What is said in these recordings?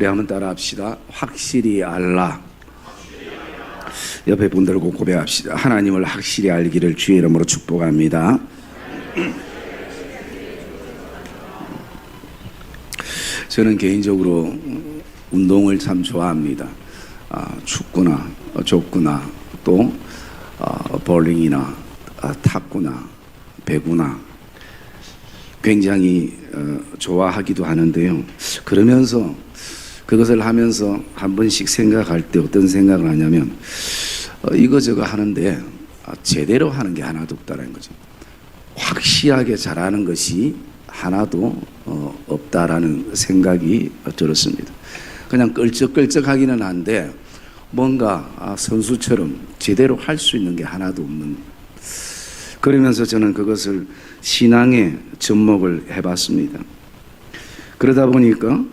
우리 한번 따라 합시다. 확실히 알라. 옆에 분들고 고백합시다. 하나님을 확실히 알기를 주의 이름으로 축복합니다. 저는 개인적으로 운동을 참 좋아합니다. 축구나 족구나 또 볼링이나 탁구나 배구나 굉장히 좋아하기도 하는데요. 그러면서 그것을 하면서 한 번씩 생각할 때 어떤 생각을 하냐면 이거저거 하는데 제대로 하는 게 하나도 없다는 거죠. 확실하게 잘하는 것이 하나도 없다라는 생각이 들었습니다. 그냥 끌적끌적하기는 한데 뭔가 선수처럼 제대로 할 수 있는 게 하나도 없는, 그러면서 저는 그것을 신앙에 접목을 해봤습니다. 그러다 보니까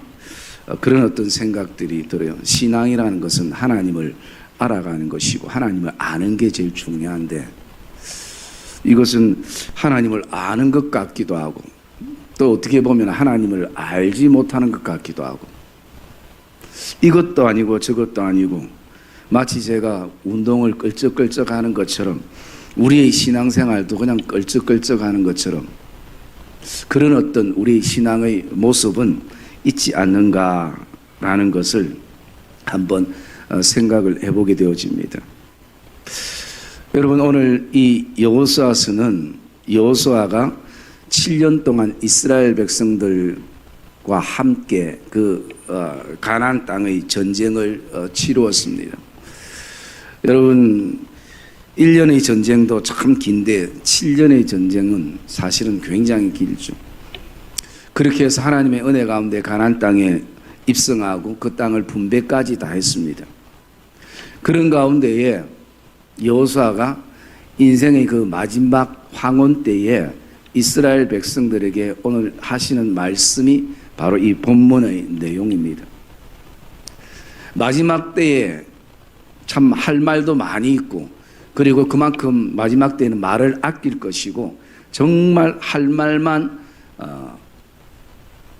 그런 어떤 생각들이 들어요. 신앙이라는 것은 하나님을 알아가는 것이고 하나님을 아는 게 제일 중요한데 이것은 하나님을 아는 것 같기도 하고 또 어떻게 보면 하나님을 알지 못하는 것 같기도 하고 이것도 아니고 저것도 아니고 마치 제가 운동을 끌적끌적 하는 것처럼 우리의 신앙생활도 그냥 끌적끌적 하는 것처럼 그런 어떤 우리의 신앙의 모습은 있지 않는가라는 것을 한번 생각을 해보게 되어집니다. 여러분, 오늘 이 여호수아서는 여호수아가 7년 동안 이스라엘 백성들과 함께 그 가나안 땅의 전쟁을 치루었습니다. 여러분, 1년의 전쟁도 참 긴데 7년의 전쟁은 사실은 굉장히 길죠. 그렇게 해서 하나님의 은혜 가운데 가나안 땅에 입성하고 그 땅을 분배까지 다 했습니다. 그런 가운데에 여호수아가 인생의 그 마지막 황혼 때에 이스라엘 백성들에게 오늘 하시는 말씀이 바로 이 본문의 내용입니다. 마지막 때에 참 할 말도 많이 있고 그리고 그만큼 마지막 때에는 말을 아낄 것이고 정말 할 말만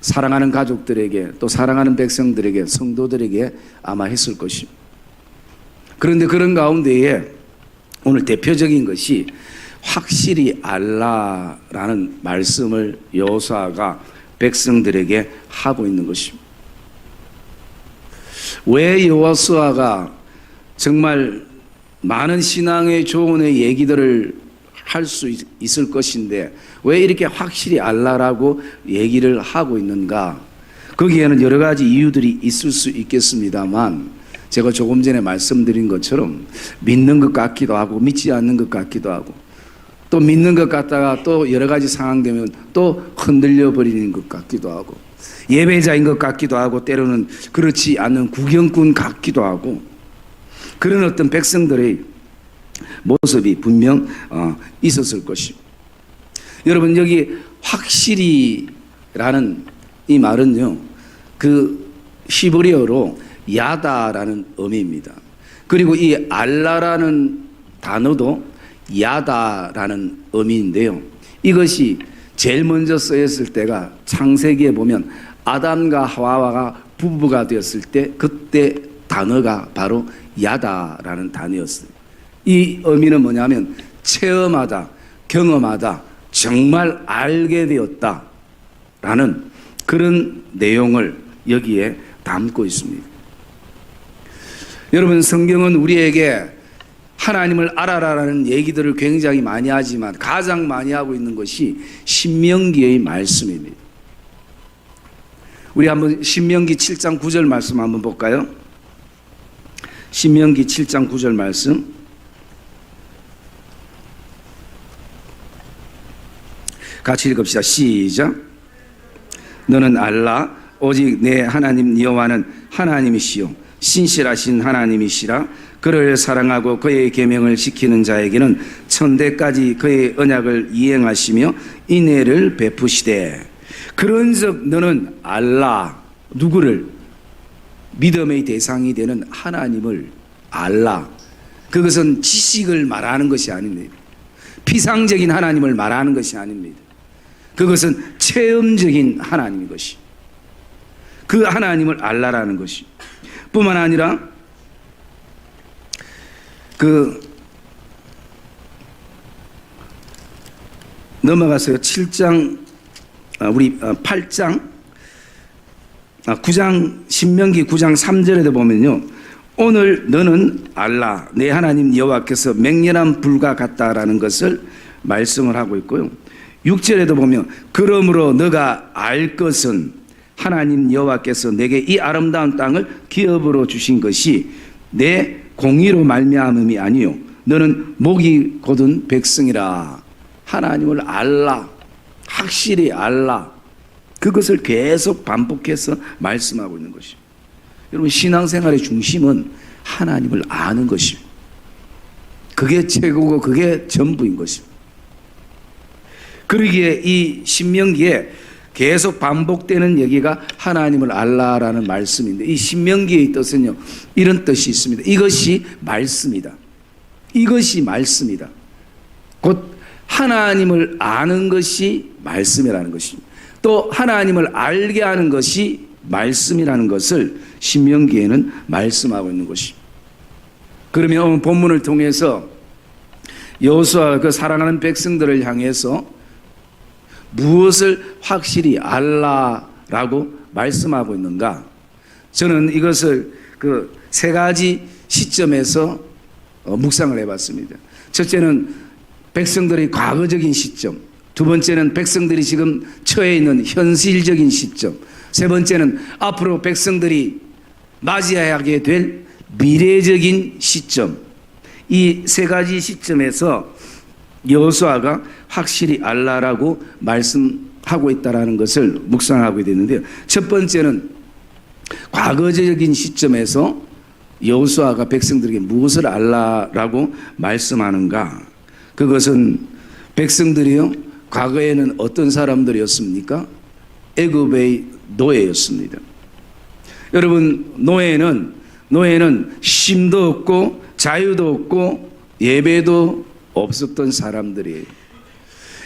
사랑하는 가족들에게 또 사랑하는 백성들에게 성도들에게 아마 했을 것입니다. 그런데 그런 가운데에 오늘 대표적인 것이 확실히 알라라는 말씀을 여호수아가 백성들에게 하고 있는 것입니다. 왜 여호수아가 정말 많은 신앙의 조언의 얘기들을 할 수 있을 것인데 왜 이렇게 확실히 알라라고 얘기를 하고 있는가? 거기에는 여러 가지 이유들이 있을 수 있겠습니다만 제가 조금 전에 말씀드린 것처럼 믿는 것 같기도 하고 믿지 않는 것 같기도 하고 또 믿는 것 같다가 또 여러 가지 상황 되면 또 흔들려 버리는 것 같기도 하고 예배자인 것 같기도 하고 때로는 그렇지 않은 구경꾼 같기도 하고 그런 어떤 백성들의 모습이 분명 있었을 것입니다. 여러분, 여기 확실히라는 이 말은요, 그 히브리어로 야다라는 의미입니다. 그리고 이 알라라는 단어도 야다라는 의미인데요. 이것이 제일 먼저 쓰였을 때가 창세기에 보면 아담과 하와가 부부가 되었을 때 그때 단어가 바로 야다라는 단어였어요. 이 의미는 뭐냐면 체험하다, 경험하다, 정말 알게 되었다라는 그런 내용을 여기에 담고 있습니다. 여러분, 성경은 우리에게 하나님을 알아라라는 얘기들을 굉장히 많이 하지만 가장 많이 하고 있는 것이 신명기의 말씀입니다. 우리 한번 신명기 7장 9절 말씀 한번 볼까요? 신명기 7장 9절 말씀 같이 읽읍시다. 시작. 너는 알라 오직 내 하나님 여호와는 하나님이시요 신실하신 하나님이시라. 그를 사랑하고 그의 계명을 지키는 자에게는 천대까지 그의 언약을 이행하시며 인애를 베푸시되 그런즉 너는 알라. 누구를? 믿음의 대상이 되는 하나님을 알라. 그것은 지식을 말하는 것이 아닙니다. 피상적인 하나님을 말하는 것이 아닙니다. 그것은 체험적인 하나님인 것이. 그 하나님을 알라라는 것이. 뿐만 아니라 넘어가서요. 7장, 우리 8장, 9장, 신명기 9장 3절에도 보면요. 오늘 너는 알라, 내 하나님 여호와께서 맹렬한 불과 같다라는 것을 말씀을 하고 있고요. 6절에도 보면 그러므로 너가 알 것은 하나님 여호와께서 내게 이 아름다운 땅을 기업으로 주신 것이 내 공의로 말미암음이 아니요 너는 목이 곧은 백성이라. 하나님을 알라, 확실히 알라. 그것을 계속 반복해서 말씀하고 있는 것입니다. 여러분, 신앙생활의 중심은 하나님을 아는 것입니다. 그게 최고고 그게 전부인 것입니다. 그러기에 이 신명기에 계속 반복되는 얘기가 하나님을 알라라는 말씀인데, 이 신명기의 뜻은요, 이런 뜻이 있습니다. 이것이 말씀이다. 이것이 말씀이다. 곧 하나님을 아는 것이 말씀이라는 것입니다. 또 하나님을 알게 하는 것이 말씀이라는 것을 신명기에는 말씀하고 있는 것입니다. 그러면 오늘 본문을 통해서 여호수아가 그 사랑하는 백성들을 향해서 무엇을 확실히 알라라고 말씀하고 있는가? 저는 이것을 그 세 가지 시점에서 묵상을 해봤습니다. 첫째는 백성들의 과거적인 시점, 두 번째는 백성들이 지금 처해 있는 현실적인 시점, 세 번째는 앞으로 백성들이 맞이하게 될 미래적인 시점. 이 세 가지 시점에서 여호수아가 확실히 알라라고 말씀하고 있다는 것을 묵상하게 되는데요. 첫 번째는 과거적인 시점에서 여호수아가 백성들에게 무엇을 알라라고 말씀하는가? 그것은 백성들이요, 과거에는 어떤 사람들이었습니까? 애굽의 노예였습니다. 여러분, 노예는 쉼도 없고 자유도 없고 예배도 없었던 사람들이에요.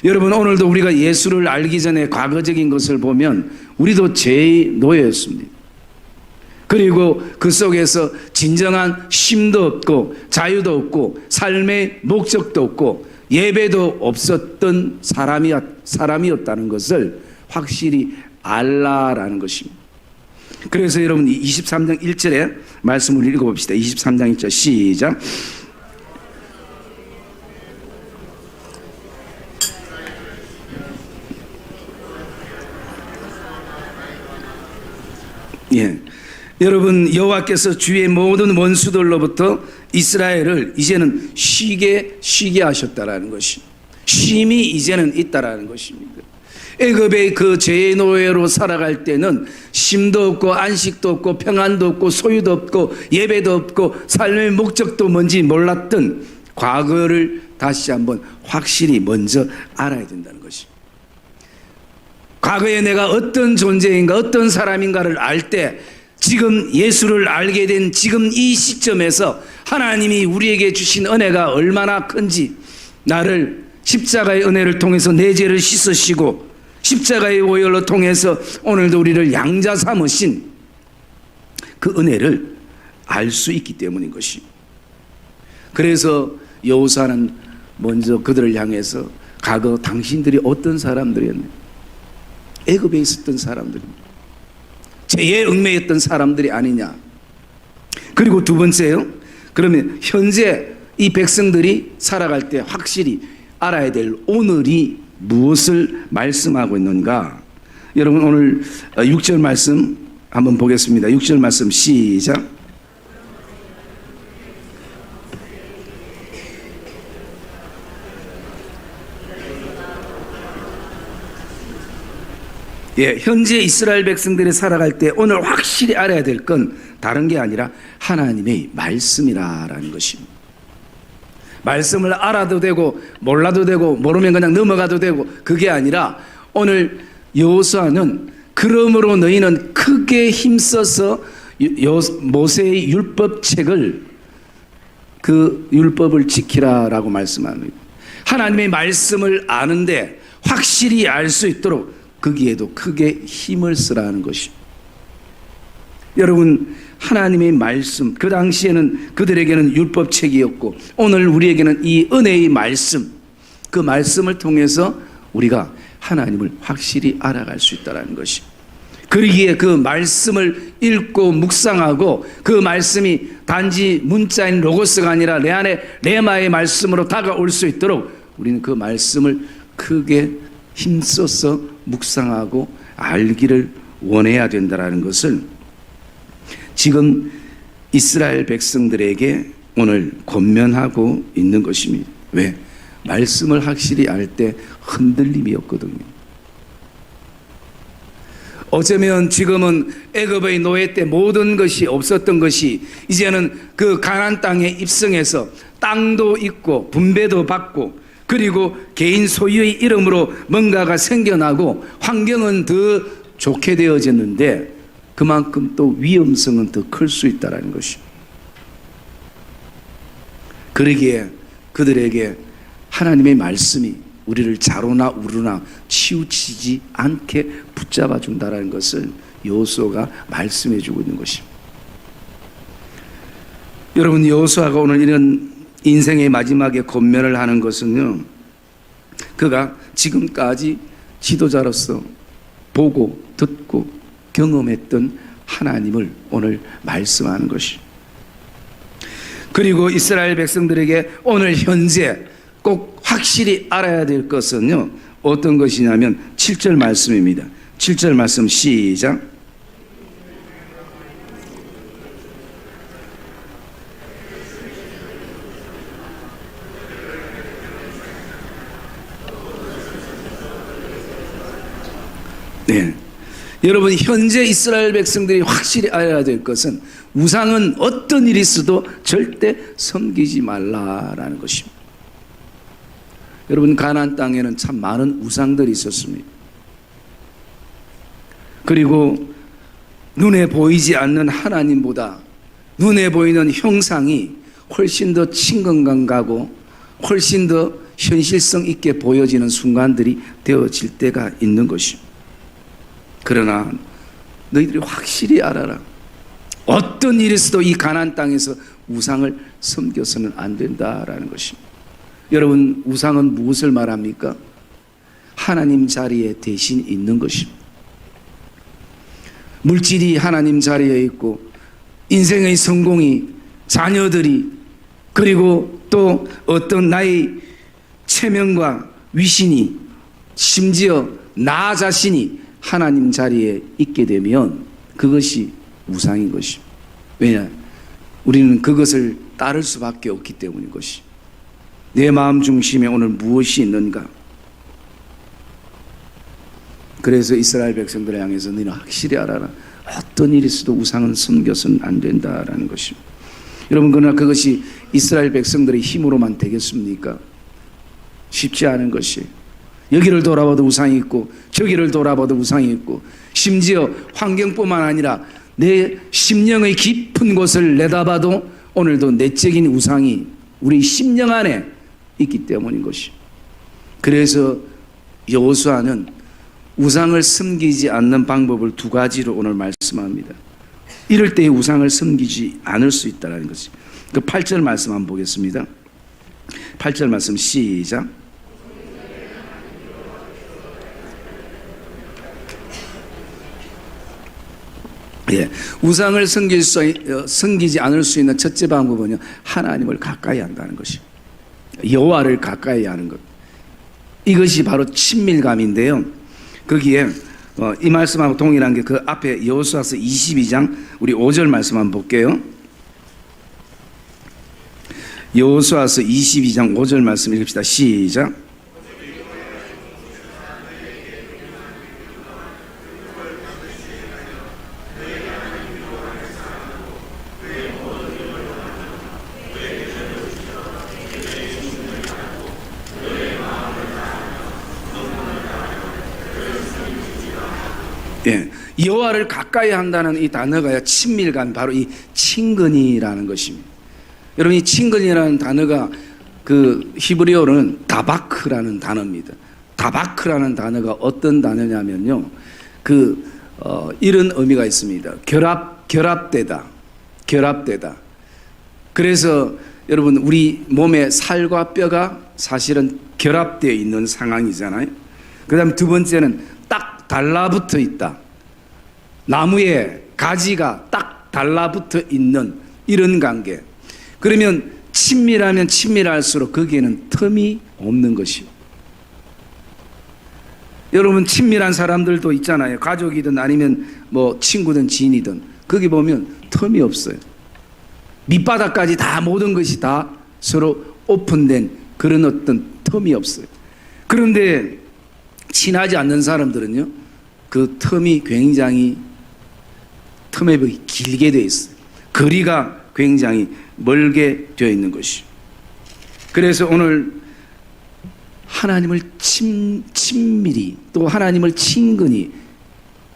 여러분, 오늘도 우리가 예수를 알기 전에 과거적인 것을 보면 우리도 죄의 노예였습니다. 그리고 그 속에서 진정한 쉼도 없고 자유도 없고 삶의 목적도 없고 예배도 없었던 사람이었다는 것을 확실히 알라라는 것입니다. 그래서 여러분 23장 1절에 말씀을 읽어봅시다. 23장 1절 시작. 예, 여러분, 여호와께서 주의 모든 원수들로부터 이스라엘을 이제는 쉬게 하셨다라는 것이, 쉼이 이제는 있다라는 것입니다. 애굽의 그 죄의 노예로 살아갈 때는 쉼도 없고 안식도 없고 평안도 없고 소유도 없고 예배도 없고 삶의 목적도 뭔지 몰랐던 과거를 다시 한번 확실히 먼저 알아야 된다는 것입니다. 과거에 내가 어떤 존재인가 어떤 사람인가를 알 때 지금 예수를 알게 된 지금 이 시점에서 하나님이 우리에게 주신 은혜가 얼마나 큰지, 나를 십자가의 은혜를 통해서 내 죄를 씻으시고 십자가의 오열로 통해서 오늘도 우리를 양자 삼으신 그 은혜를 알 수 있기 때문인 것이. 그래서 여호수아는 먼저 그들을 향해서 과거 당신들이 어떤 사람들이었냐, 애굽에 있었던 사람들입니다. 죄에 얽매였던 사람들이 아니냐. 그리고 두 번째요, 그러면 현재 이 백성들이 살아갈 때 확실히 알아야 될 오늘이 무엇을 말씀하고 있는가? 여러분, 오늘 6절 말씀 한번 보겠습니다. 6절 말씀 시작. 예, 현재 이스라엘 백성들이 살아갈 때 오늘 확실히 알아야 될 건 다른 게 아니라 하나님의 말씀이라는 것입니다. 말씀을 알아도 되고 몰라도 되고 모르면 그냥 넘어가도 되고 그게 아니라 오늘 여호수아는 그러므로 너희는 크게 힘써서 모세의 율법책을, 그 율법을 지키라라고 말씀합니다. 하나님의 말씀을 아는데 확실히 알 수 있도록 거기에도 크게 힘을 쓰라는 것입니다. 여러분, 하나님의 말씀, 그 당시에는 그들에게는 율법책이었고 오늘 우리에게는 이 은혜의 말씀, 그 말씀을 통해서 우리가 하나님을 확실히 알아갈 수 있다는 것이, 그러기에 그 말씀을 읽고 묵상하고 그 말씀이 단지 문자인 로고스가 아니라 내 안에 레마의 말씀으로 다가올 수 있도록 우리는 그 말씀을 크게 힘써서 묵상하고 알기를 원해야 된다는 것을 지금 이스라엘 백성들에게 오늘 권면하고 있는 것입니다. 왜? 말씀을 확실히 알 때 흔들림이 없거든요. 어쩌면 지금은 애굽의 노예 때 모든 것이 없었던 것이 이제는 그 가나안 땅에 입성해서 땅도 있고 분배도 받고 그리고 개인 소유의 이름으로 뭔가가 생겨나고 환경은 더 좋게 되어졌는데 그만큼 또 위험성은 더 클 수 있다는 것입니다. 그러기에 그들에게 하나님의 말씀이 우리를 좌로나 우로나 치우치지 않게 붙잡아 준다는 것을 여호수아가 말씀해 주고 있는 것입니다. 여러분, 여호수아가 오늘 이런 인생의 마지막에 권면을 하는 것은요, 그가 지금까지 지도자로서 보고 듣고 경험했던 하나님을 오늘 말씀하는 것입니다. 그리고 이스라엘 백성들에게 오늘 현재 꼭 확실히 알아야 될 것은요, 어떤 것이냐면 7절 말씀입니다. 7절 말씀 시작. 네. 여러분, 현재 이스라엘 백성들이 확실히 알아야 될 것은 우상은 어떤 일이 있어도 절대 섬기지 말라라는 것입니다. 여러분, 가나안 땅에는 참 많은 우상들이 있었습니다. 그리고 눈에 보이지 않는 하나님보다 눈에 보이는 형상이 훨씬 더 친근감 가고 훨씬 더 현실성 있게 보여지는 순간들이 되어질 때가 있는 것입니다. 그러나 너희들이 확실히 알아라. 어떤 일이 있어도 이 가나안 땅에서 우상을 섬겨서는 안 된다라는 것입니다. 여러분, 우상은 무엇을 말합니까? 하나님 자리에 대신 있는 것입니다. 물질이 하나님 자리에 있고 인생의 성공이, 자녀들이, 그리고 또 어떤 나의 체면과 위신이, 심지어 나 자신이 하나님 자리에 있게 되면 그것이 우상인 것입니다. 왜냐? 우리는 그것을 따를 수밖에 없기 때문인 것이. 내 마음 중심에 오늘 무엇이 있는가? 그래서 이스라엘 백성들을 향해서 너희는 확실히 알아라. 어떤 일이 있어도 우상은 섬겨서는 안 된다라는 것입니다. 여러분, 그러나 그것이 이스라엘 백성들의 힘으로만 되겠습니까? 쉽지 않은 것이. 여기를 돌아봐도 우상이 있고 저기를 돌아봐도 우상이 있고 심지어 환경뿐만 아니라 내 심령의 깊은 곳을 내다봐도 오늘도 내적인 우상이 우리 심령 안에 있기 때문인 것이. 그래서 여호수아는 우상을 섬기지 않는 방법을 두 가지로 오늘 말씀합니다. 이럴 때에 우상을 섬기지 않을 수 있다는 것이. 그 8절 말씀 한번 보겠습니다. 8절 말씀 시작. 예, 우상을 섬기지 않을 수 있는 첫째 방법은요, 하나님을 가까이 한다는 것이. 여호와를 가까이 하는 것. 이것이 바로 친밀감인데요. 거기에 이 말씀하고 동일한 게 그 앞에 여호수아서 22장 우리 5절 말씀 한번 볼게요. 여호수아서 22장 5절 말씀 읽읍시다. 시작. 예, 여호와를 가까이 한다는 이 단어가 친밀감, 바로 이 친근이라는 것입니다. 여러분, 이 친근이라는 단어가 그 히브리어로는 다바크라는 단어입니다. 다바크라는 단어가 어떤 단어냐면요, 이런 의미가 있습니다. 결합, 결합되다. 그래서 여러분 우리 몸의 살과 뼈가 사실은 결합되어 있는 상황이잖아요. 그 다음에 두 번째는 딱 달라붙어 있다. 나무에 가지가 딱 달라붙어 있는 이런 관계. 그러면 친밀하면 친밀할수록 거기에는 틈이 없는 것이요. 여러분 친밀한 사람들도 있잖아요. 가족이든 아니면 뭐 친구든 지인이든 거기 보면 틈이 없어요. 밑바닥까지 다 모든 것이 다 서로 오픈된 그런 어떤 틈이 없어요. 그런데 친하지 않는 사람들은요, 그 틈이 굉장히 틈의 벽이 길게 되어 있어요. 거리가 굉장히 멀게 되어 있는 것이죠. 그래서 오늘 하나님을 친밀히 또 하나님을 친근히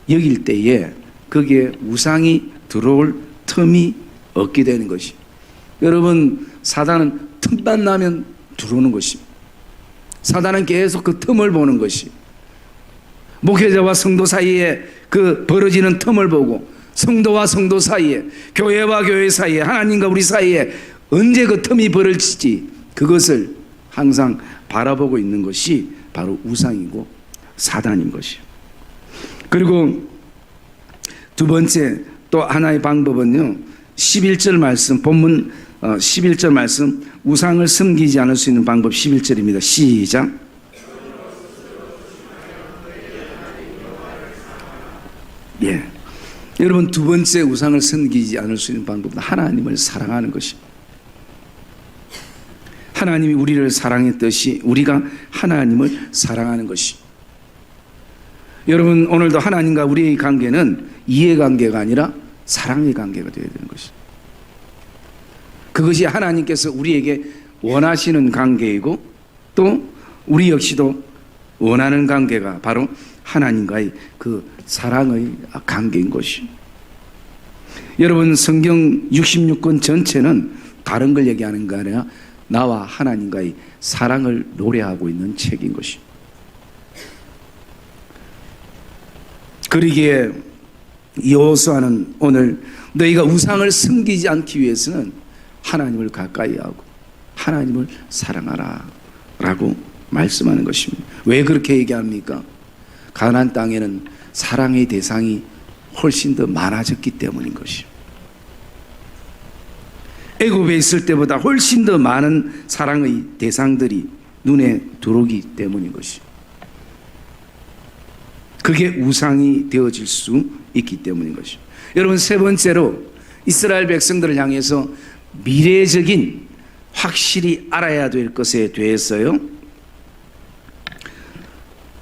여길 때에 거기에 우상이 들어올 틈이 없게 되는 것이. 여러분 사단은 틈만 나면 들어오는 것입니다. 사단은 계속 그 틈을 보는 것이. 목회자와 성도 사이에 그 벌어지는 틈을 보고 성도와 성도 사이에 교회와 교회 사이에 하나님과 우리 사이에 언제 그 틈이 벌어질지 그것을 항상 바라보고 있는 것이 바로 우상이고 사단인 것이에요. 그리고 두 번째 또 하나의 방법은요, 11절 말씀, 본문 11절 말씀, 우상을 섬기지 않을 수 있는 방법 11절입니다. 시작. 예. 여러분 두 번째 우상을 섬기지 않을 수 있는 방법은 하나님을 사랑하는 것입니다. 하나님이 우리를 사랑했듯이 우리가 하나님을 사랑하는 것이. 여러분 오늘도 하나님과 우리의 관계는 이해관계가 아니라 사랑의 관계가 되어야 되는 것이. 그것이 하나님께서 우리에게 원하시는 관계이고 또 우리 역시도 원하는 관계가 바로 하나님과의 그 사랑의 관계인 것이. 여러분 성경 66권 전체는 다른 걸 얘기하는 거 아니라 나와 하나님과의 사랑을 노래하고 있는 책인 것이. 그러기에 여호수아는 오늘 너희가 우상을 섬기지 않기 위해서는 하나님을 가까이 하고 하나님을 사랑하라 라고 말씀하는 것입니다. 왜 그렇게 얘기합니까? 가나안 땅에는 사랑의 대상이 훨씬 더 많아졌기 때문인 것이요. 애굽에 있을 때보다 훨씬 더 많은 사랑의 대상들이 눈에 들어오기 때문인 것이요. 그게 우상이 되어질 수 있기 때문인 것이요. 여러분 세 번째로 이스라엘 백성들을 향해서 미래적인 확실히 알아야 될 것에 대해서요,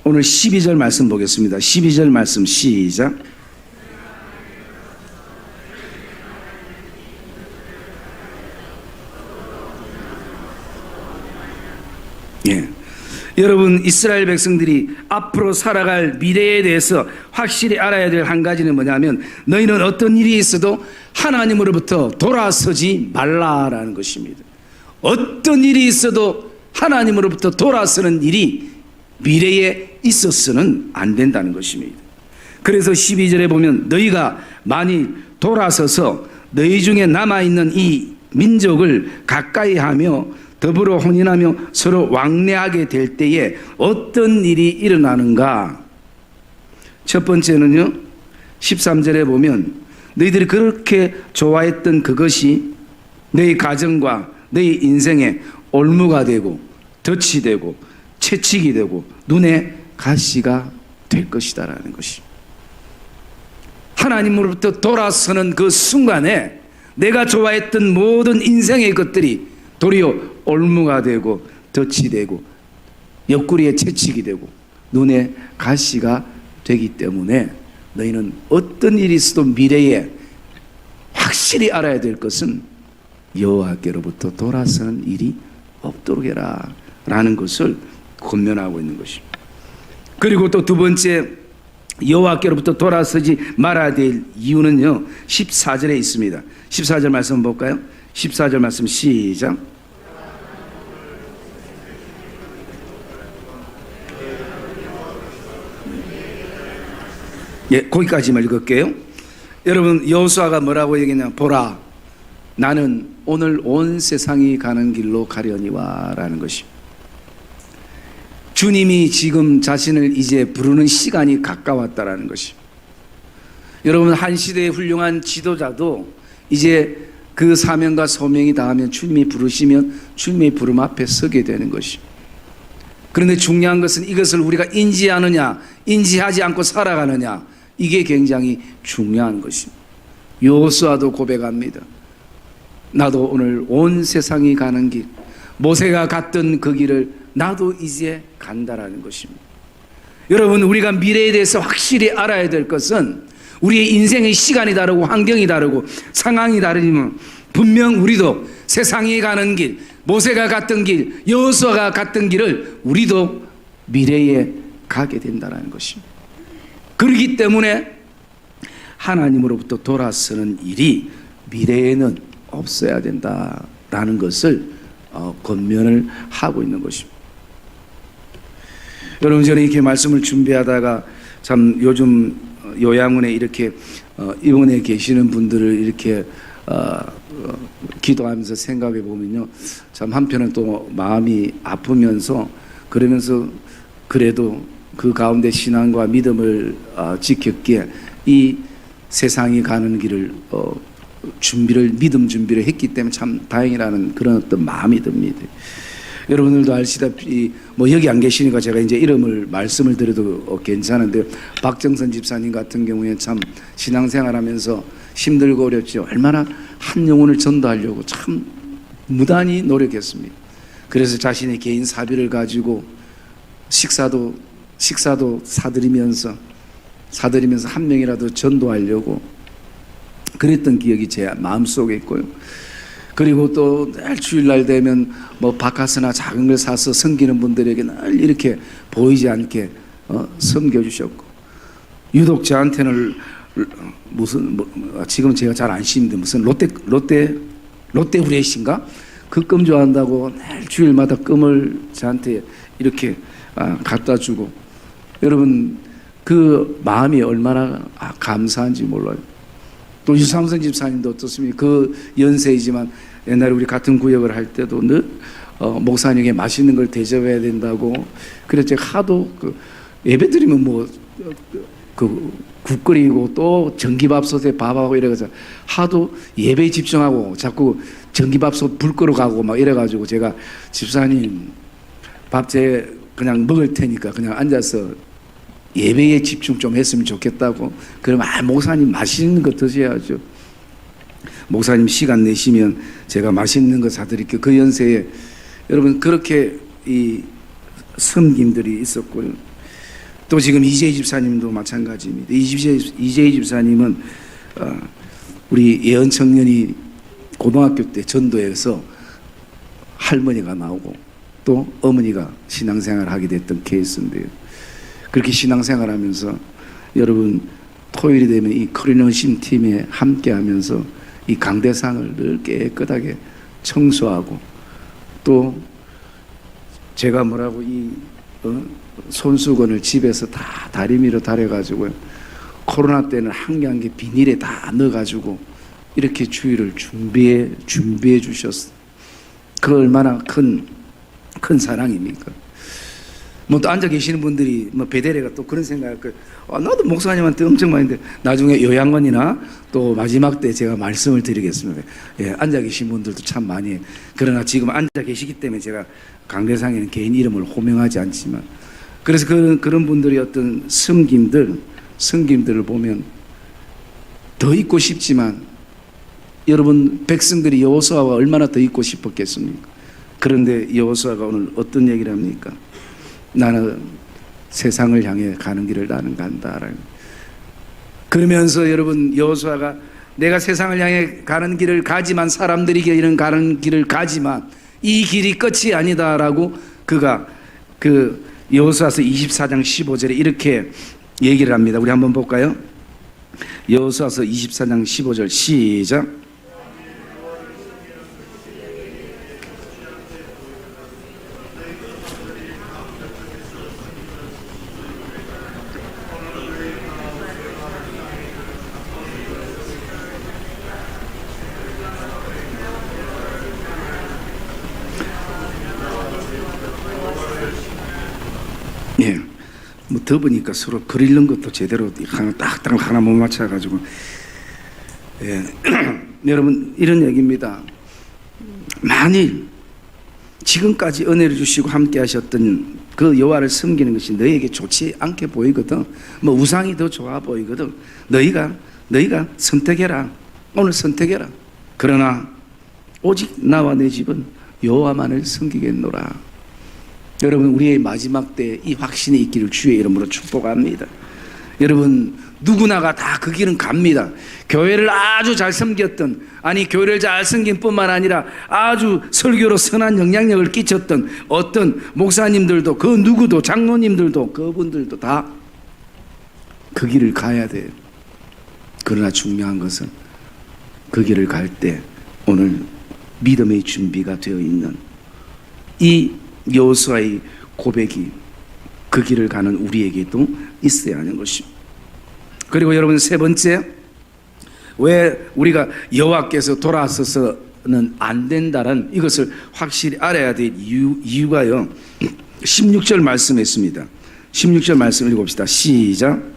오늘 12절 말씀 보겠습니다. 12절 말씀 시작. 예. 여러분 이스라엘 백성들이 앞으로 살아갈 미래에 대해서 확실히 알아야 될 한 가지는 뭐냐면 너희는 어떤 일이 있어도 하나님으로부터 돌아서지 말라라는 것입니다. 어떤 일이 있어도 하나님으로부터 돌아서는 일이 미래에 있어서는 안 된다는 것입니다. 그래서 12절에 보면 너희가 많이 돌아서서 너희 중에 남아있는 이 민족을 가까이 하며 더불어 혼인하며 서로 왕래하게 될 때에 어떤 일이 일어나는가? 첫 번째는요, 13절에 보면 너희들이 그렇게 좋아했던 그것이 너희 가정과 너희 인생에 올무가 되고 덫이 되고 채찍이 되고 눈에 가시가 될 것이다라는 것이. 하나님으로부터 돌아서는 그 순간에 내가 좋아했던 모든 인생의 것들이 도리어 올무가 되고 덫이 되고 옆구리에 채찍이 되고 눈에 가시가 되기 때문에 너희는 어떤 일이 있어도 미래에 확실히 알아야 될 것은 여호와께로부터 돌아서는 일이 없도록 해라 라는 것을 권면하고 있는 것입니다. 그리고 또 두 번째 여호와께로부터 돌아서지 말아야 될 이유는요, 14절에 있습니다. 14절 말씀 볼까요? 14절 말씀 시작. 예, 거기까지만 읽을게요. 여러분 여호수아가 뭐라고 얘기했냐? 보라, 나는 오늘 온 세상이 가는 길로 가려니와 라는 것입니다. 주님이 지금 자신을 이제 부르는 시간이 가까웠다라는 것입니다. 여러분 한 시대의 훌륭한 지도자도 이제 그 사명과 소명이 다하면 주님이 부르시면 주님의 부름 앞에 서게 되는 것입니다. 그런데 중요한 것은 이것을 우리가 인지하느냐, 인지하지 않고 살아가느냐, 이게 굉장히 중요한 것입니다. 여호수아도 고백합니다. 나도 오늘 온 세상이 가는 길, 모세가 갔던 그 길을 나도 이제 간다라는 것입니다. 여러분 우리가 미래에 대해서 확실히 알아야 될 것은 우리의 인생의 시간이 다르고 환경이 다르고 상황이 다르지만 분명 우리도 세상이 가는 길, 모세가 갔던 길, 여호수아가 갔던 길을 우리도 미래에 가게 된다는 것입니다. 그렇기 때문에 하나님으로부터 돌아서는 일이 미래에는 없어야 된다라는 것을 권면을 하고 있는 것입니다. 여러분 저는 이렇게 말씀을 준비하다가 참 요즘 요양원에 이렇게 입원해 계시는 분들을 이렇게 기도하면서 생각해 보면요, 참 한편은 또 마음이 아프면서 그러면서 그래도 그 가운데 신앙과 믿음을 지켰기에 이 세상이 가는 길을 믿음 준비를 했기 때문에 참 다행이라는 그런 어떤 마음이 듭니다. 여러분들도 아시다시피 뭐 여기 안 계시니까 제가 이제 이름을 말씀을 드려도 괜찮은데 박정선 집사님 같은 경우에 참 신앙생활하면서 힘들고 어렵죠. 얼마나 한 영혼을 전도하려고 참 무단히 노력했습니다. 그래서 자신의 개인 사비를 가지고 식사도 사드리면서 한 명이라도 전도하려고 그랬던 기억이 제 마음속에 있고요. 그리고 또 늘 주일날 되면 뭐 바카스나 작은 걸 사서 섬기는 분들에게 늘 이렇게 보이지 않게 섬겨주셨고, 유독 저한테는 무슨 지금 제가 잘 안 씹는데 무슨 롯데 후레쉬인가? 그 껌 좋아한다고 늘 주일마다 껌을 저한테 이렇게 갖다 주고, 여러분 그 마음이 얼마나 감사한지 몰라요. 또 유상선 집사님도 어떻습니까? 그 연세이지만 옛날에 우리 같은 구역을 할 때도 늘 목사님에게 맛있는 걸 대접해야 된다고, 그래서 제가 하도 예배 드리면 국 끓이고 또 전기밥솥에 밥하고 이래가지고 하도 예배에 집중하고 자꾸 전기밥솥 불 끄러가고 막 이래가지고 제가 집사님 밥 그냥 먹을 테니까 그냥 앉아서 예배에 집중 좀 했으면 좋겠다고. 그러면 목사님 맛있는 거 드셔야죠. 목사님 시간 내시면 제가 맛있는 거 사드릴게요. 그 연세에 여러분 그렇게 이 섬김들이 있었고요. 또 지금 이재희 집사님도 마찬가지입니다. 이재희 집사님은 우리 예언 청년이 고등학교 때 전도해서 할머니가 나오고 또 어머니가 신앙생활을 하게 됐던 케이스인데요. 그렇게 신앙생활하면서 여러분 토요일이 되면 이 크리너심 팀에 함께하면서 이 강대상을 늘 깨끗하게 청소하고, 또 제가 뭐라고 이 손수건을 집에서 다 다리미로 다려가지고 코로나 때는 한 개 한 개 비닐에 다 넣어가지고 이렇게 주일을 준비해 주셨어. 그 얼마나 큰 사랑입니까? 뭐 또 앉아 계시는 분들이 뭐 베데레가 또 그런 생각할 거예요. 나도 목사님한테 엄청 많이 했는데 나중에 요양원이나 또 마지막 때 제가 말씀을 드리겠습니다. 예, 앉아 계신 분들도 참 많이 해요. 그러나 지금 앉아 계시기 때문에 제가 강대상에는 개인 이름을 호명하지 않지만, 그래서 그런 분들이 어떤 섬김들을 보면 더 있고 싶지만, 여러분 백성들이 여호수아와 얼마나 더 있고 싶었겠습니까? 그런데 여호수아가 오늘 어떤 얘기를 합니까? 나는 세상을 향해 가는 길을 나는 간다. 그러면서 여러분 여호수아가 내가 세상을 향해 가는 길을 가지만, 사람들이 가는 길을 가지만 이 길이 끝이 아니다라고 그가 여호수아서 24장 15절에 이렇게 얘기를 합니다. 우리 한번 볼까요? 여호수아서 24장 15절 시작. 뭐 더우니까 서로 글 읽는 것도 제대로 딱딱 하나 못 맞춰가지고. 예. 여러분, 이런 얘기입니다. 만일 지금까지 은혜를 주시고 함께 하셨던 그 여호와를 섬기는 것이 너에게 좋지 않게 보이거든, 뭐 우상이 더 좋아 보이거든, 너희가 선택해라. 오늘 선택해라. 그러나 오직 나와 내 집은 여호와만을 섬기겠노라. 여러분, 우리의 마지막 때에 이 확신이 있기를 주의 이름으로 축복합니다. 여러분, 누구나가 다 그 길은 갑니다. 교회를 아주 잘 섬겼던, 아니 교회를 잘 섬긴 뿐만 아니라 아주 설교로 선한 영향력을 끼쳤던 어떤 목사님들도, 그 누구도, 장로님들도, 그분들도 다 그 길을 가야 돼요. 그러나 중요한 것은 그 길을 갈 때 오늘 믿음의 준비가 되어 있는 이 여호수아의 고백이 그 길을 가는 우리에게도 있어야 하는 것입니다. 그리고 여러분, 세 번째, 왜 우리가 여호와께서 돌아서서는 안 된다는 이것을 확실히 알아야 될 이유가요, 16절 말씀에 있습니다. 16절 말씀 읽어봅시다. 시작.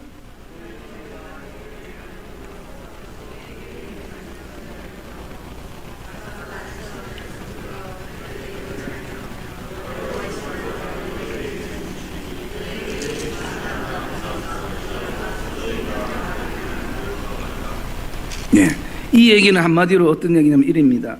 네. 이 얘기는 한마디로 어떤 얘기냐면 이럽니다.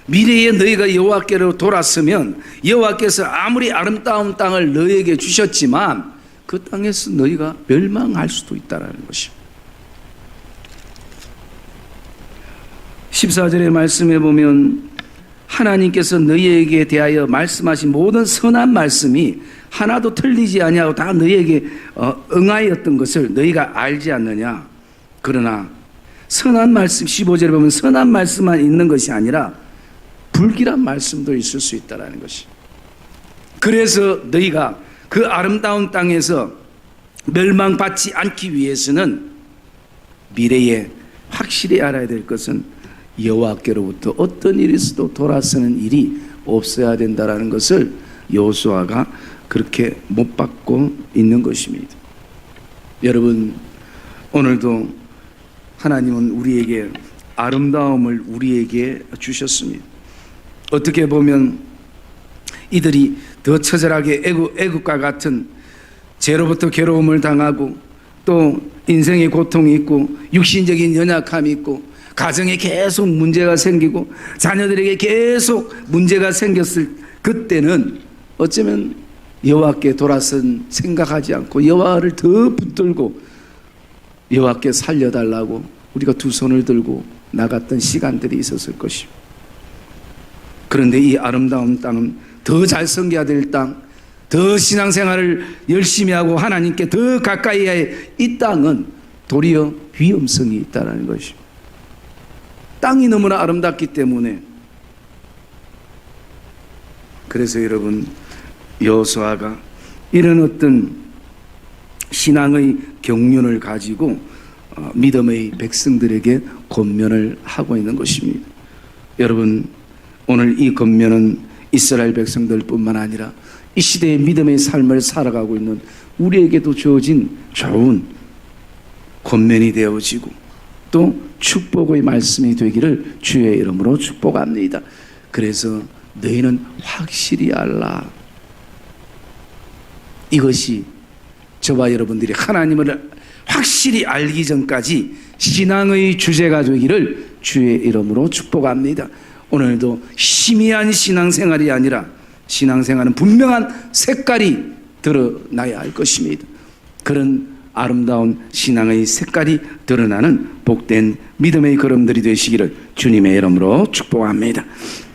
미래에 너희가 여호와께로 돌아서면 여호와께서 아무리 아름다운 땅을 너희에게 주셨지만 그 땅에서 너희가 멸망할 수도 있다는 것입니다. 14절의 말씀에 보면 하나님께서 너희에게 대하여 말씀하신 모든 선한 말씀이 하나도 틀리지 아니하고 다 너희에게 응하였던 것을 너희가 알지 않느냐. 그러나 선한 말씀, 15절에 보면 선한 말씀만 있는 것이 아니라 불길한 말씀도 있을 수 있다는 것이. 그래서 너희가 그 아름다운 땅에서 멸망받지 않기 위해서는 미래에 확실히 알아야 될 것은 여호와께로부터 어떤 일이 있어도 돌아서는 일이 없어야 된다는 것을 여호수아가 그렇게 못 받고 있는 것입니다. 여러분, 오늘도 하나님은 우리에게 아름다움을 우리에게 주셨습니다. 어떻게 보면 이들이 더 처절하게 애국과 같은 죄로부터 괴로움을 당하고 또 인생의 고통이 있고 육신적인 연약함이 있고 가정에 계속 문제가 생기고 자녀들에게 계속 문제가 생겼을 그때는 어쩌면 여호와께 돌아선 생각하지 않고 여호와를 더 붙들고 여호와께 살려달라고 우리가 두 손을 들고 나갔던 시간들이 있었을 것입니다. 그런데 이 아름다운 땅은 더 잘 섬겨야 될 땅, 더 신앙생활을 열심히 하고 하나님께 더 가까이 할 이 땅은 도리어 위험성이 있다는 것입니다. 땅이 너무나 아름답기 때문에. 그래서 여러분, 여호수아가 이런 어떤 신앙의 경륜을 가지고 믿음의 백성들에게 권면을 하고 있는 것입니다. 여러분, 오늘 이 권면은 이스라엘 백성들뿐만 아니라 이 시대의 믿음의 삶을 살아가고 있는 우리에게도 주어진 좋은 권면이 되어지고 또 축복의 말씀이 되기를 주의 이름으로 축복합니다. 그래서 너희는 확실히 알라. 이것이 저와 여러분들이 하나님을 확실히 알기 전까지 신앙의 주제가 되기를 주의 이름으로 축복합니다. 오늘도 희미한 신앙생활이 아니라 신앙생활은 분명한 색깔이 드러나야 할 것입니다. 그런 아름다운 신앙의 색깔이 드러나는 복된 믿음의 걸음들이 되시기를 주님의 이름으로 축복합니다.